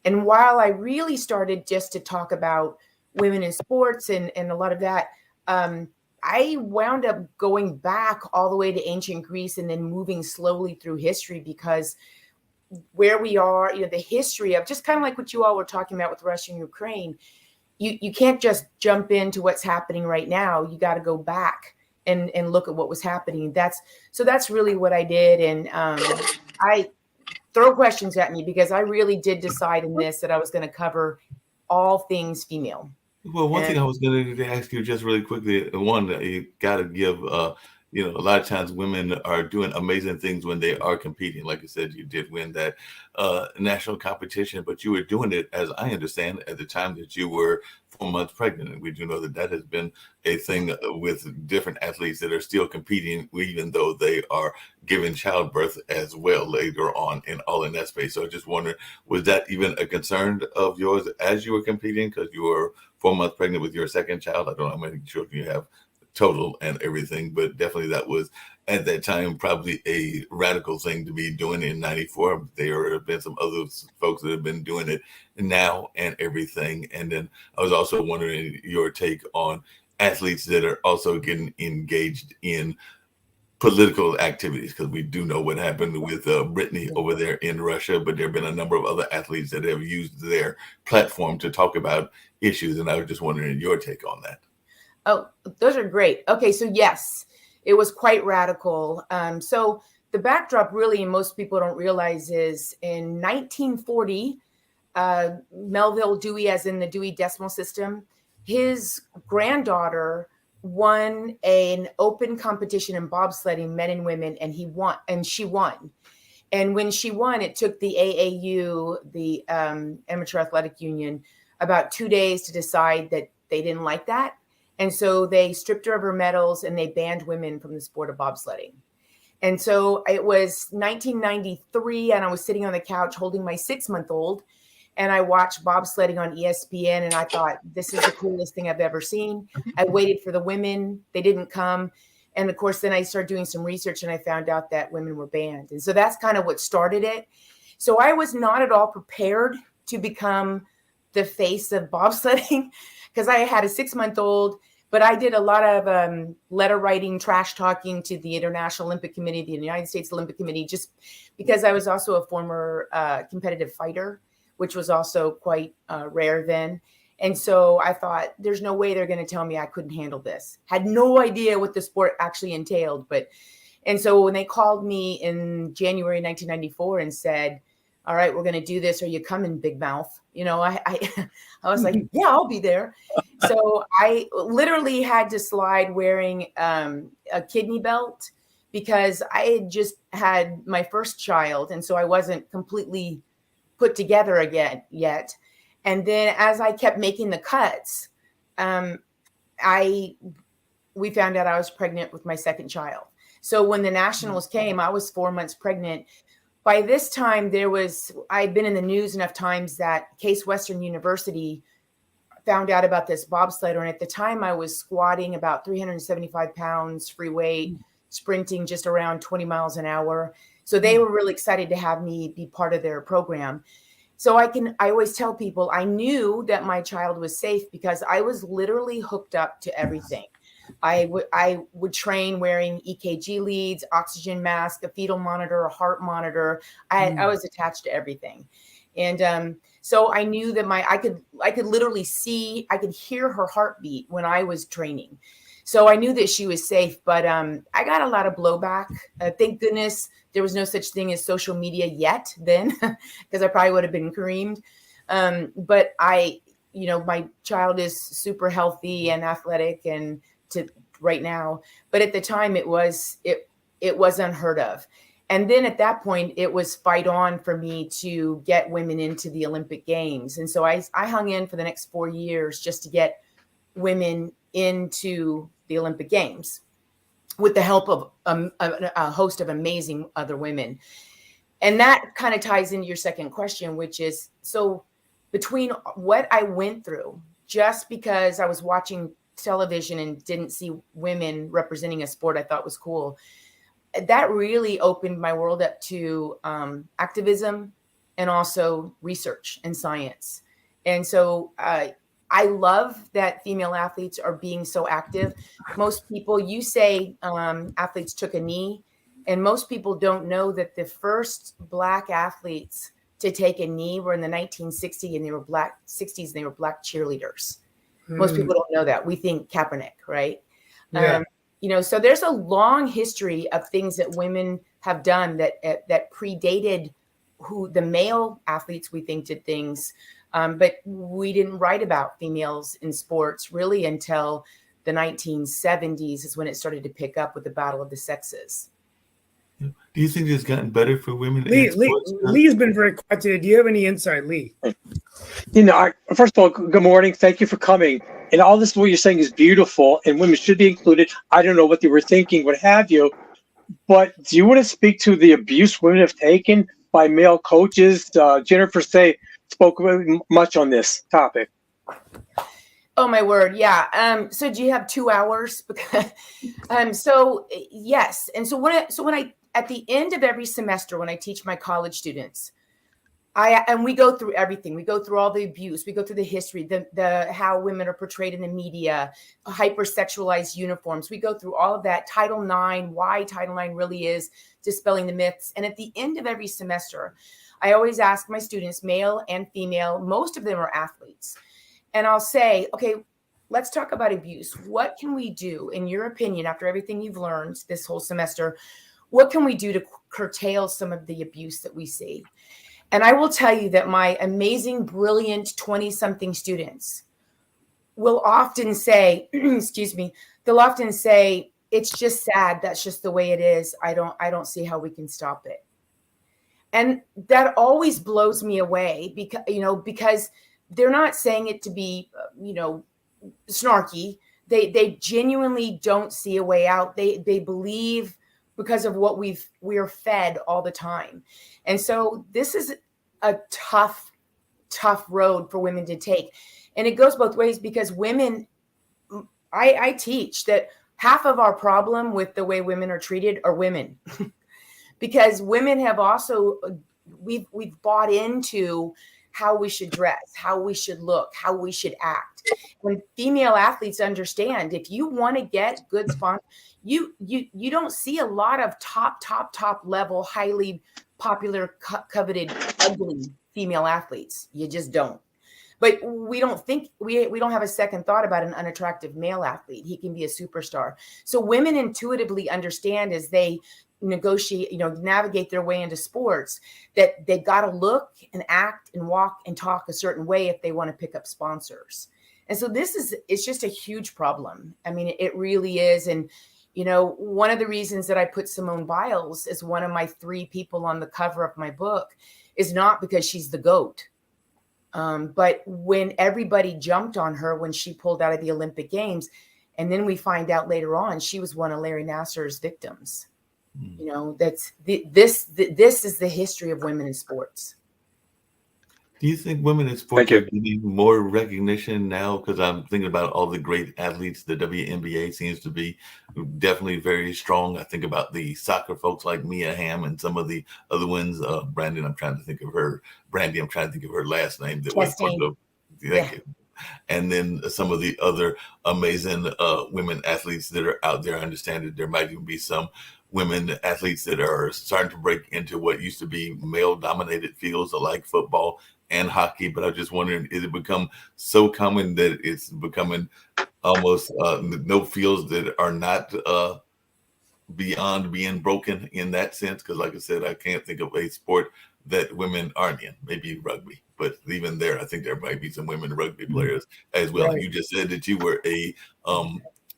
And while I really started just to talk about women in sports and a lot of that, I wound up going back all the way to ancient Greece and then moving slowly through history, because where we are, the history of just kind of like what you all were talking about with Russia and Ukraine, you can't just jump into what's happening right now. You got to go back and look at what was happening. That's really what I did. And I throw questions at me, because I really did decide in this that I was going to cover all things female. Well, one thing I was going to ask you just really quickly, one, you got to give, a lot of times women are doing amazing things when they are competing. Like you said, you did win that national competition, but you were doing it, as I understand, at the time that you were 4 months pregnant. And we do know that has been a thing with different athletes that are still competing, even though they are giving childbirth as well later on in that space. So I just wonder, was that even a concern of yours as you were competing, because you were 4 months pregnant with your second child? I don't know how many children you have total and everything, but definitely that was at that time probably a radical thing to be doing in 94. There have been some other folks that have been doing it now and everything. And then I was also wondering your take on athletes that are also getting engaged in political activities, because we do know what happened with Brittany over there in Russia, but there have been a number of other athletes that have used their platform to talk about issues. And I was just wondering your take on that. Oh, those are great. Okay, so yes, it was quite radical. So the backdrop really, and most people don't realize, is in 1940, Melville Dewey, as in the Dewey Decimal System, his granddaughter won an open competition in bobsledding, men and women, and she won. And when she won, it took the AAU, the Amateur Athletic Union, about 2 days to decide that they didn't like that. And so they stripped her of her medals and they banned women from the sport of bobsledding. And so it was 1993, and I was sitting on the couch holding my 6-month-old, and I watched bobsledding on ESPN, and I thought, this is the coolest thing I've ever seen. I waited for the women. They didn't come. And of course, then I started doing some research, and I found out that women were banned. And so that's kind of what started it. So I was not at all prepared to become the face of bobsledding because I had a 6-month-old. But I did a lot of letter writing, trash talking to the International Olympic Committee, the United States Olympic Committee, just because I was also a former competitive fighter, which was also quite rare then. And so I thought, there's no way they're going to tell me I couldn't handle this. Had no idea what the sport actually entailed. And so when they called me in January 1994 and said, all right, we're going to do this. Are you coming, big mouth? You know, I was like, yeah, I'll be there. So I literally had to slide wearing a kidney belt because I had just had my first child. And so I wasn't completely put together again yet. And then as I kept making the cuts, we found out I was pregnant with my second child. So when the nationals came, I was 4 months pregnant. By this time, I'd been in the news enough times that Case Western University found out about this bobsledder. And at the time, I was squatting about 375 pounds, free weight, sprinting just around 20 miles an hour. So they were really excited to have me be part of their program. So I always tell people I knew that my child was safe because I was literally hooked up to everything. I would train wearing EKG leads, oxygen mask, a fetal monitor, a heart monitor. I was attached to everything. And so I knew that I could literally see, I could hear her heartbeat when I was training. So I knew that she was safe, but I got a lot of blowback. Thank goodness there was no such thing as social media yet then, because I probably would have been creamed. But my child is super healthy and athletic and to right now, but at the time it was unheard of. And then at that point it was fight on for me to get women into the Olympic Games. And so I hung in for the next 4 years just to get women into the Olympic Games with the help of a host of amazing other women. And that kind of ties into your second question, which is, so between what I went through just because I was watching television and didn't see women representing a sport I thought was cool, that really opened my world up to activism and also research and science. And so I love that female athletes are being so active. Most people, you say athletes took a knee, and most people don't know that the first Black athletes to take a knee were in the 1960s, and they were Black cheerleaders. Most people don't know that. We think Kaepernick, right? Yeah. So there's a long history of things that women have done that predated who the male athletes we think did things. But we didn't write about females in sports really until the 1970s is when it started to pick up with the Battle of the Sexes. Do you think it's gotten better for women? Lee's been very quiet today. Do you have any insight, Lee? First of all, good morning. Thank you for coming. And all this, what you're saying is beautiful, and women should be included. I don't know what they were thinking, what have you. But do you want to speak to the abuse women have taken by male coaches? Jennifer spoke much on this topic. Oh my word. Yeah. So do you have 2 hours? So yes. And so when I, at the end of every semester, when I teach my college students, we go through everything. We go through all the abuse. We go through the history, the how women are portrayed in the media, hypersexualized uniforms. We go through all of that. Title IX, why Title IX really is dispelling the myths. And at the end of every semester, I always ask my students, male and female, most of them are athletes. And I'll say, okay, let's talk about abuse. What can we do, in your opinion, after everything you've learned this whole semester, what can we do to curtail some of the abuse that we see? And I will tell you that my amazing, brilliant 20-something students will often say, they'll often say, it's just sad. That's just the way it is. I don't see how we can stop it. And that always blows me away because they're not saying it to be, snarky. They genuinely don't see a way out. They believe because of what we are fed all the time. And so this is a tough road for women to take. And it goes both ways, because women, I teach that half of our problem with the way women are treated are women. Because women have also, we've bought into how we should dress, how we should look, how we should act. When female athletes understand, if you want to get good sponsors, you don't see a lot of top level, highly popular, coveted, ugly female athletes. You just don't. But we don't think, we don't have a second thought about an unattractive male athlete. He can be a superstar. So women intuitively understand, as they negotiate, navigate their way into sports, that they got to look and act and walk and talk a certain way if they want to pick up sponsors. And so it's just a huge problem. I mean, it really is. And, one of the reasons that I put Simone Biles as one of my 3 people on the cover of my book is not because she's the GOAT. But when everybody jumped on her when she pulled out of the Olympic Games, and then we find out later on she was one of Larry Nassar's victims. That's this is the history of women in sports. Do you think women in sports are getting more recognition now? Because I'm thinking about all the great athletes. The WNBA seems to be definitely very strong. I think about the soccer folks like Mia Hamm and some of the other ones. Brandy, I'm trying to think of her last name. Thank you. And then some of the other amazing women athletes that are out there. I understand that there might even be some women athletes that are starting to break into what used to be male-dominated fields like football and hockey. But I'm just wondering, is it become so common that it's becoming almost no fields that are not beyond being broken in that sense? Because like I said, I can't think of a sport that women aren't in, maybe rugby. But even there, I think there might be some women rugby players as well. Right. You just said that you were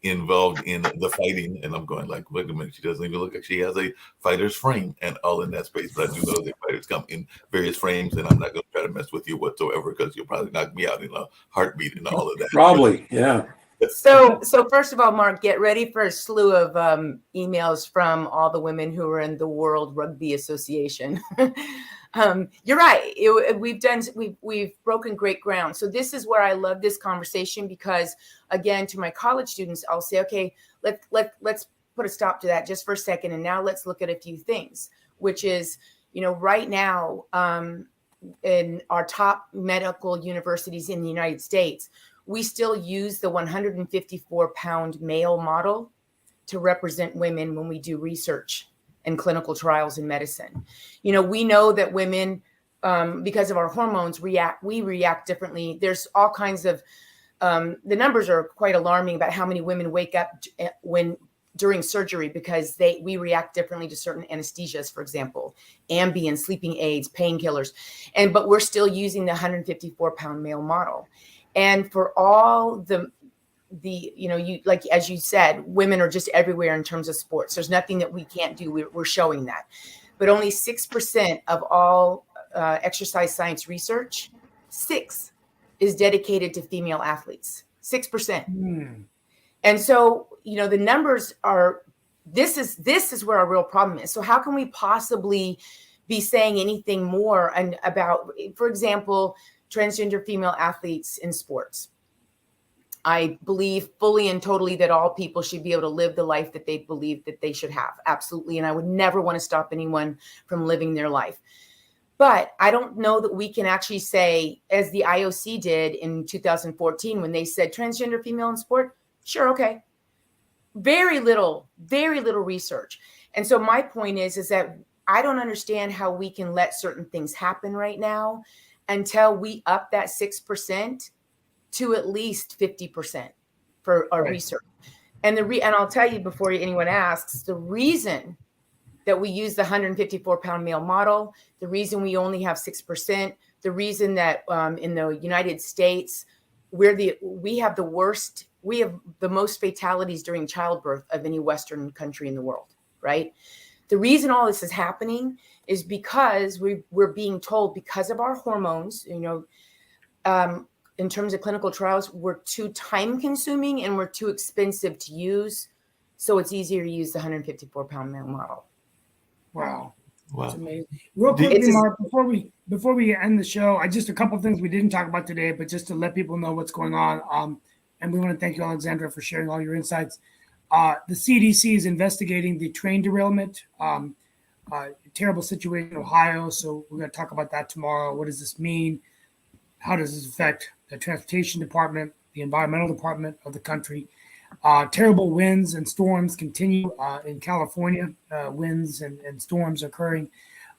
involved in the fighting, and I'm going like, wait a minute, she doesn't even look like she has a fighter's frame and all in that space. But I do know that fighters come in various frames, and I'm not going to try to mess with you whatsoever, because you'll probably knock me out in a heartbeat and all of that. Probably, yeah. So first of all, Mark, get ready for a slew of emails from all the women who are in the World Rugby Association. You're right. We've broken great ground. So this is where I love this conversation, because again, to my college students, I'll say, okay, let's put a stop to that just for a second. And now let's look at a few things, which is, right now in our top medical universities in the United States, we still use the 154-pound male model to represent women when we do research and clinical trials in medicine. We know that women, because of our hormones, we react differently. There's all kinds of, the numbers are quite alarming about how many women wake up during surgery because we react differently to certain anesthesias, for example, Ambien, sleeping aids, painkillers. But we're still using the 154-pound male model. And for all the like, as you said, women are just everywhere in terms of sports. There's nothing that we can't do. We're showing that. But only 6% of all exercise science research, 6 is dedicated to female athletes, 6%. And so, the numbers are, this is where our real problem is. So how can we possibly be saying anything more about, for example, transgender female athletes in sports? I believe fully and totally that all people should be able to live the life that they believe that they should have. Absolutely. And I would never want to stop anyone from living their life. But I don't know that we can actually say, as the IOC did in 2014, when they said transgender female in sport, sure, okay. Very little research. And so my point is that I don't understand how we can let certain things happen right now until we up that 6% to at least 50% for our research. And and I'll tell you before anyone asks, the reason that we use the 154-pound male model, the reason we only have 6%, the reason that in the United States, we have the most fatalities during childbirth of any Western country in the world, right? The reason all this is happening is because we're being told, because of our hormones, in terms of clinical trials, were too time consuming and were too expensive to use. So it's easier to use the 154-pound male model. Wow. Wow. It's amazing. Real quickly, Mark, before we end the show, just a couple of things we didn't talk about today, but just to let people know what's going on. And we want to thank you, Alexandra, for sharing all your insights. The CDC is investigating the train derailment, terrible situation in Ohio. So we're going to talk about that tomorrow. What does this mean? How does this affect the transportation department, the environmental department of the country? Terrible winds and storms continue in California. Winds and storms occurring.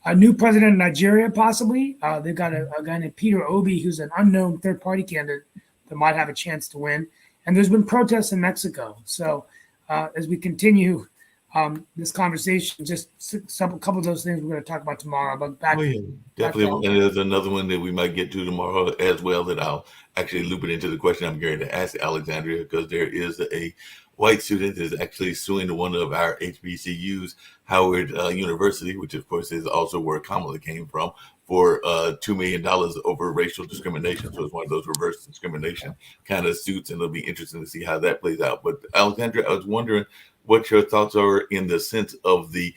A new president of Nigeria, possibly. They've got a guy named Peter Obi, who's an unknown third-party candidate that might have a chance to win. And there's been protests in Mexico. So as we continue this conversation, just a couple of those things we're going to talk about tomorrow. But back, definitely. And there's another one that we might get to tomorrow as well that I'll actually loop it into the question I'm going to ask Alexandria, because there is a white student that is actually suing one of our HBCUs, Howard University, which of course is also where Kamala came from, for $2 million over racial discrimination. So it's one of those reverse discrimination kind of suits, and it'll be interesting to see how that plays out. But Alexandria, I was wondering what your thoughts are in the sense of the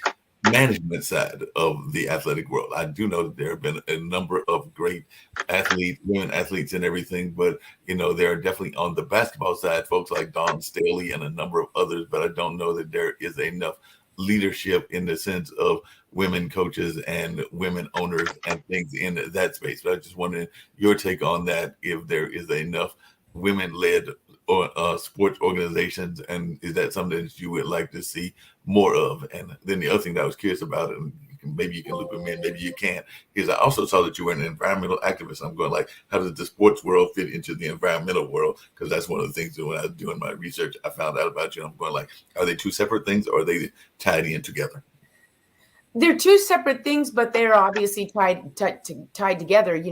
management side of the athletic world. I do know that there have been a number of great athletes, women athletes and everything, but there are definitely on the basketball side, folks like Dawn Staley and a number of others, but I don't know that there is enough leadership in the sense of women coaches and women owners and things in that space. But I just wondering your take on that, if there is enough women-led sports organizations, and is that something that you would like to see more of? And then the other thing that I was curious about, and maybe you can loop them in, maybe you can't, is I also saw that you were an environmental activist. I'm going like, how does the sports world fit into the environmental world? Because that's one of the things that when I was doing my research, I found out about you. And I'm going like, are they two separate things, or are they tied in together? They're two separate things, but they're obviously tied together.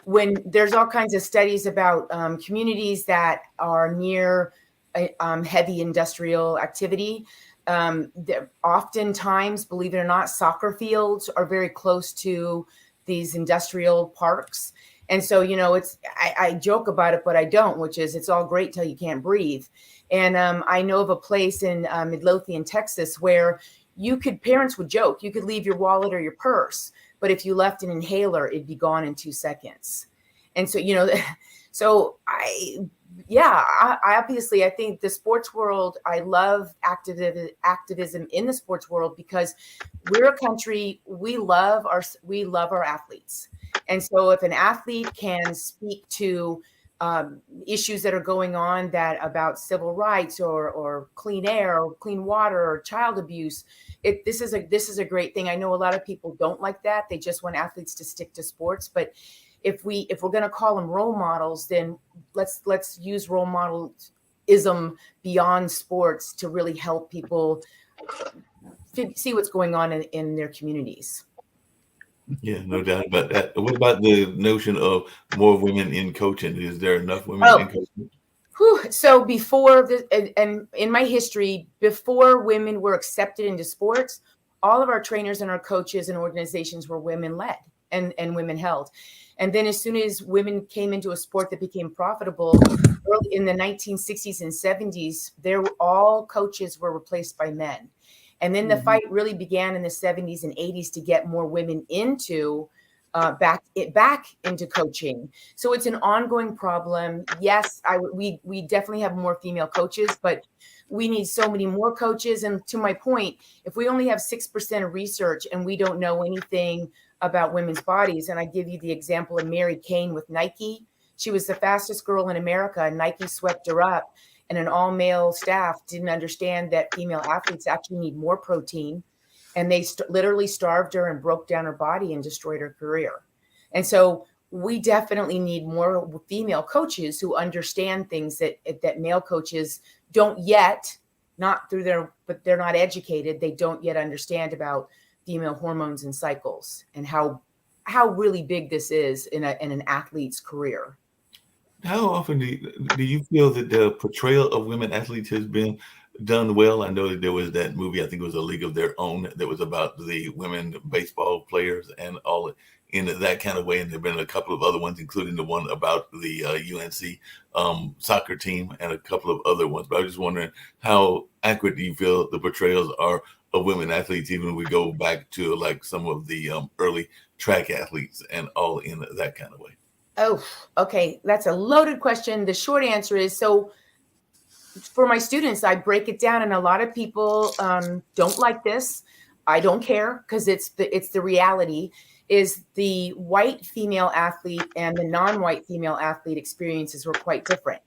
When there's all kinds of studies about communities that are near heavy industrial activity, oftentimes, believe it or not, soccer fields are very close to these industrial parks. And so, I joke about it, but I don't, which is it's all great till you can't breathe. And I know of a place in Midlothian, Texas, where parents would joke, you could leave your wallet or your purse, but if you left an inhaler, it'd be gone in 2 seconds. And so, I obviously, I think the sports world, I love activism in the sports world, because we're a country, we love our athletes. And so if an athlete can speak to issues that are going on about civil rights or clean air or clean water or child abuse, this is a great thing. I know a lot of people don't like that. They just want athletes to stick to sports. But if we're going to call them role models, then let's use role modelism beyond sports to really help people see what's going on in their communities. Yeah, no doubt about that. What about the notion of more women in coaching? Is there enough women in coaching? So before and in my history, before women were accepted into sports, all of our trainers and our coaches and organizations were women led and women held. And then as soon as women came into a sport that became profitable, early in the 1960s and 70s, all coaches were replaced by men. And then the fight really began in the 70s and 80s to get more women into back into coaching. So it's an ongoing problem. Yes, we definitely have more female coaches, but we need so many more coaches. And to my point, if we only have 6% of research and we don't know anything about women's bodies, and I give you the example of Mary Kane with Nike. She was the fastest girl in America, and Nike swept her up. And an all-male staff didn't understand that female athletes actually need more protein. And they literally starved her and broke down her body and destroyed her career. And so we definitely need more female coaches who understand things that male coaches don't yet, but they're not educated. They don't yet understand about female hormones and cycles and how really big this is in an athlete's career. How often do you feel that the portrayal of women athletes has been done well? I know that there was that movie, I think it was A League of Their Own, that was about the women baseball players and all in that kind of way. And there have been a couple of other ones, including the one about the UNC soccer team and a couple of other ones. But I was just wondering, how accurate do you feel the portrayals are of women athletes, even if we go back to like some of the early track athletes and all in that kind of way? Oh, okay. That's a loaded question. The short answer is, so for my students, I break it down, and a lot of people don't like this. I don't care, because it's the reality. Is the white female athlete and the non-white female athlete experiences were quite different.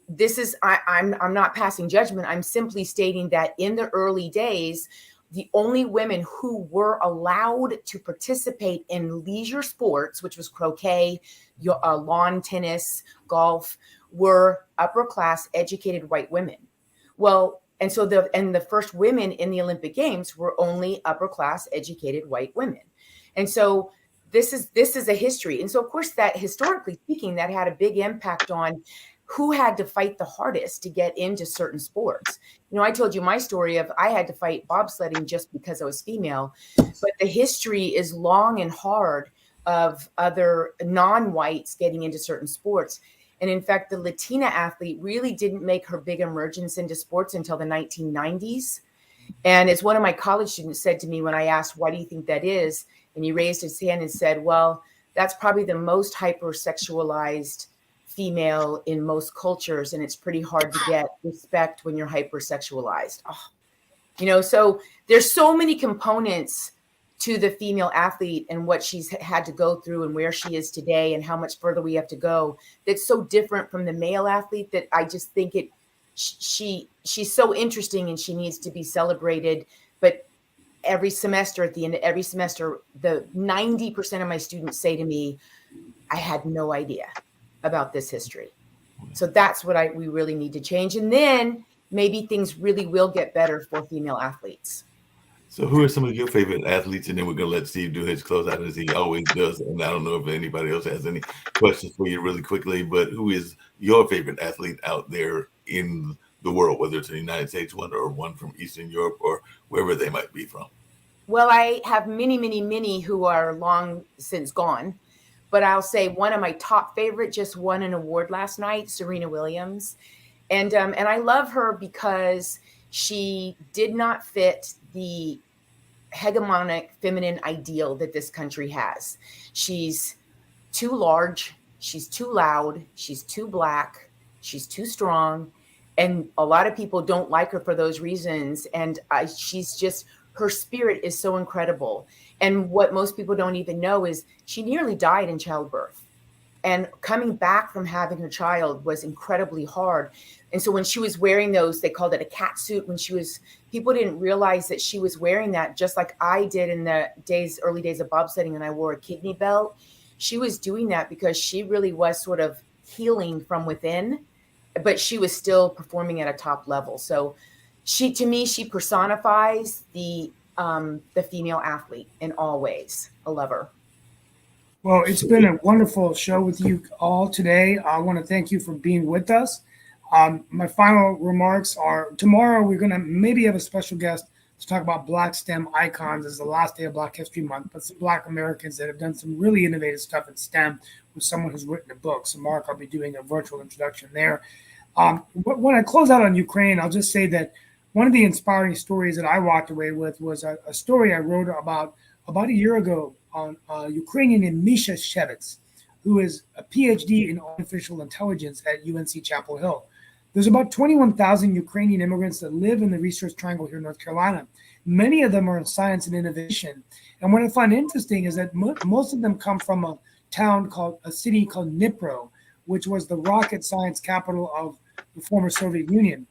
This is I'm not passing judgment. I'm simply stating that in the early days, the only women who were allowed to participate in leisure sports, which was croquet, lawn tennis, golf, were upper class educated white women. Well, and so the first women in the Olympic Games were only upper class educated white women. And so this is a history. And so of course, that historically speaking, that had a big impact on who had to fight the hardest to get into certain sports. You know, I told you my story of I had to fight bobsledding just because I was female, but the history is long and hard of other non-whites getting into certain sports. And in fact, the Latina athlete really didn't make her big emergence into sports until the 1990s. And as one of my college students said to me when I asked, why do you think that is? And he raised his hand and said, well, that's probably the most hypersexualized female in most cultures, and it's pretty hard to get respect when you're hypersexualized. Oh, you know, so there's so many components to the female athlete and what she's had to go through and where she is today and how much further we have to go. That's so different from the male athlete that I just think she's so interesting and she needs to be celebrated. But every semester, at the end of every semester, the 90% of my students say to me, I had no idea about this history. So that's what we really need to change. And then maybe things really will get better for female athletes. So who are some of your favorite athletes? And then we're going to let Steve do his closeout as he always does. And I don't know if anybody else has any questions for you really quickly, but who is your favorite athlete out there in the world, whether it's in the United States one or one from Eastern Europe or wherever they might be from? Well, I have many who are long since gone. But I'll say one of my top favorite just won an award last night, Serena Williams. And I love her because she did not fit the hegemonic feminine ideal that this country has. She's too large, she's too loud, she's too black, she's too strong. And a lot of people don't like her for those reasons. And she's just, her spirit is so incredible. And what most people don't even know is she nearly died in childbirth. And coming back from having her child was incredibly hard. And so when she was wearing those, they called it a cat suit. People didn't realize that she was wearing that, just like I did in the early days of bobsledding, and I wore a kidney belt. She was doing that because she really was sort of healing from within, but she was still performing at a top level. So to me, she personifies the female athlete in all ways. I love her. Well, it's been a wonderful show with you all today. I want to thank you for being with us. My final remarks are tomorrow we're going to maybe have a special guest to talk about Black STEM icons. It's the last day of Black History Month, but some Black Americans that have done some really innovative stuff in STEM with someone who's written a book. So Mark, I'll be doing a virtual introduction there. When I close out on Ukraine, I'll just say that one of the inspiring stories that I walked away with was a story I wrote about a year ago on a Ukrainian named Misha Shevets, who is a PhD in artificial intelligence at UNC Chapel Hill. There's about 21,000 Ukrainian immigrants that live in the Research Triangle here in North Carolina. Many of them are in science and innovation. And what I find interesting is that most of them come from a city called Dnipro, which was the rocket science capital of the former Soviet Union.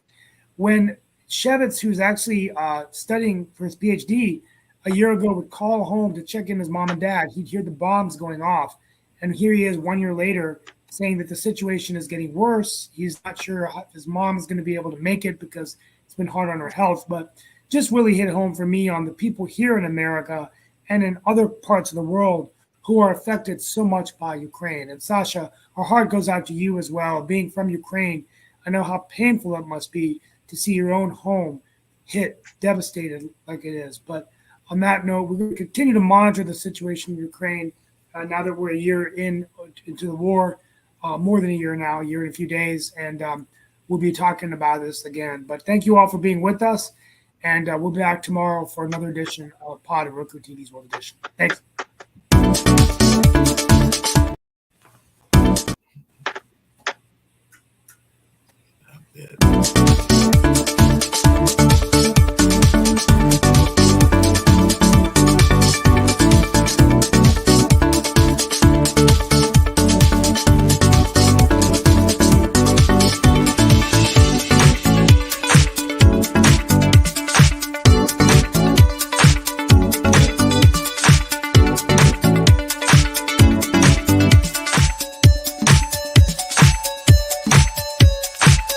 When Shevets, who's actually studying for his PhD, a year ago would call home to check in his mom and dad, he'd hear the bombs going off. And here he is 1 year later saying that the situation is getting worse. He's not sure if his mom is going to be able to make it because it's been hard on her health. But just really hit home for me on the people here in America and in other parts of the world who are affected so much by Ukraine. And Sasha, our heart goes out to you as well. Being from Ukraine, I know how painful it must be to see your own home hit, devastated like it is. But on that note, we're going to continue to monitor the situation in Ukraine. now that we're a year into the war, more than a year now, a year and a few days, and we'll be talking about this again. But thank you all for being with us, and we'll be back tomorrow for another edition of Pod and Roku TV's World Edition. Thanks.